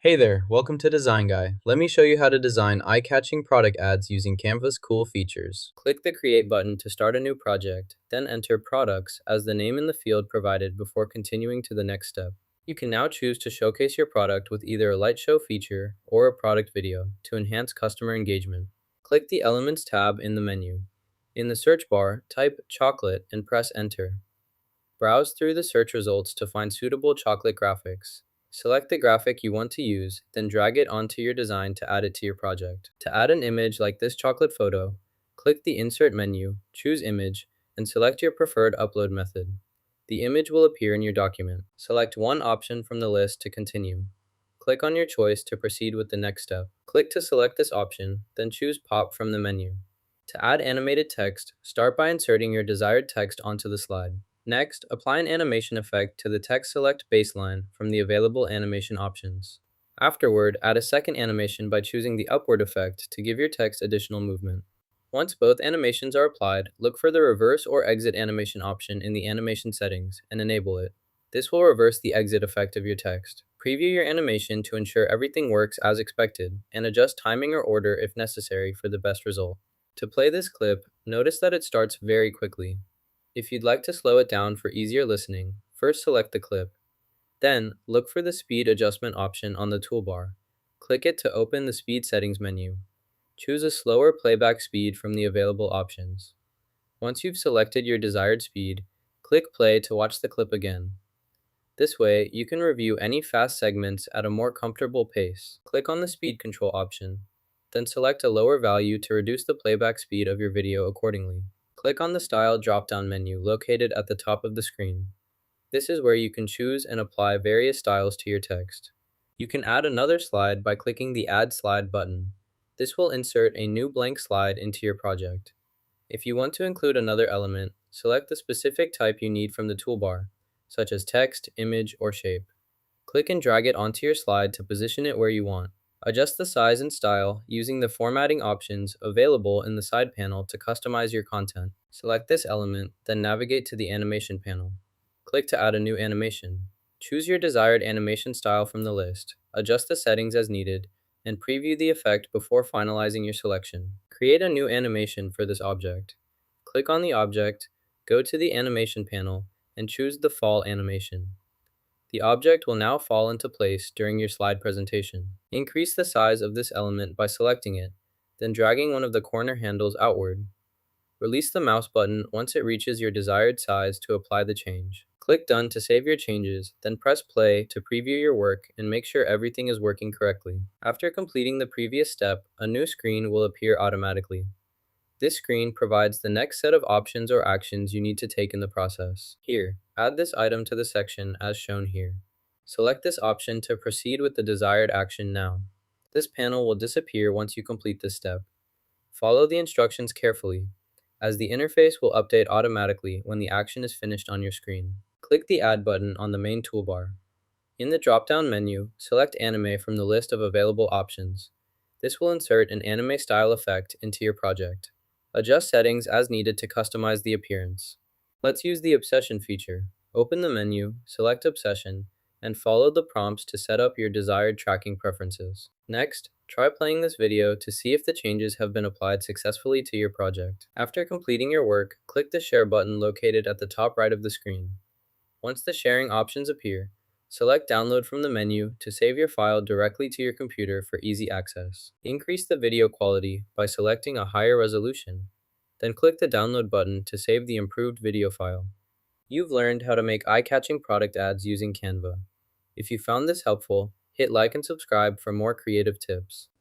Hey there, welcome to Design Guy. Let me show you how to design eye-catching product ads using Canva's cool features. Click the Create button to start a new project, then enter Products as the name in the field provided before continuing to the next step. You can now choose to showcase your product with either a light show feature or a product video to enhance customer engagement. Click the Elements tab in the menu. In the search bar, type chocolate and press Enter. Browse through the search results to find suitable chocolate graphics. Select the graphic you want to use, then drag it onto your design to add it to your project. To add an image like this chocolate photo, click the Insert menu, choose Image, and select your preferred upload method. The image will appear in your document. Select one option from the list to continue. Click on your choice to proceed with the next step. Click to select this option, then choose Pop from the menu. To add animated text, start by inserting your desired text onto the slide. Next, apply an animation effect to the Text Select baseline from the available animation options. Afterward, add a second animation by choosing the upward effect to give your text additional movement. Once both animations are applied, look for the reverse or exit animation option in the animation settings and enable it. This will reverse the exit effect of your text. Preview your animation to ensure everything works as expected, and adjust timing or order if necessary for the best result. To play this clip, notice that it starts very quickly. If you'd like to slow it down for easier listening, first select the clip. Then, look for the speed adjustment option on the toolbar. Click it to open the speed settings menu. Choose a slower playback speed from the available options. Once you've selected your desired speed, click play to watch the clip again. This way, you can review any fast segments at a more comfortable pace. Click on the speed control option, then select a lower value to reduce the playback speed of your video accordingly. Click on the Style drop-down menu located at the top of the screen. This is where you can choose and apply various styles to your text. You can add another slide by clicking the Add Slide button. This will insert a new blank slide into your project. If you want to include another element, select the specific type you need from the toolbar, such as text, image, or shape. Click and drag it onto your slide to position it where you want. Adjust the size and style using the formatting options available in the side panel to customize your content. Select this element, then navigate to the animation panel. Click to add a new animation. Choose your desired animation style from the list, adjust the settings as needed, and preview the effect before finalizing your selection. Create a new animation for this object. Click on the object, go to the animation panel, and choose the fall animation. The object will now fall into place during your slide presentation. Increase the size of this element by selecting it, then dragging one of the corner handles outward. Release the mouse button once it reaches your desired size to apply the change. Click Done to save your changes, then press Play to preview your work and make sure everything is working correctly. After completing the previous step, a new screen will appear automatically. This screen provides the next set of options or actions you need to take in the process. Here, add this item to the section as shown here. Select this option to proceed with the desired action now. This panel will disappear once you complete this step. Follow the instructions carefully, as the interface will update automatically when the action is finished on your screen. Click the Add button on the main toolbar. In the drop-down menu, select Anime from the list of available options. This will insert an anime style effect into your project. Adjust settings as needed to customize the appearance. Let's use the Obsession feature. Open the menu, select Obsession, and follow the prompts to set up your desired tracking preferences. Next, try playing this video to see if the changes have been applied successfully to your project. After completing your work, click the Share button located at the top right of the screen. Once the sharing options appear, select Download from the menu to save your file directly to your computer for easy access. Increase the video quality by selecting a higher resolution, then click the Download button to save the improved video file. You've learned how to make eye-catching product ads using Canva. If you found this helpful, hit like and subscribe for more creative tips.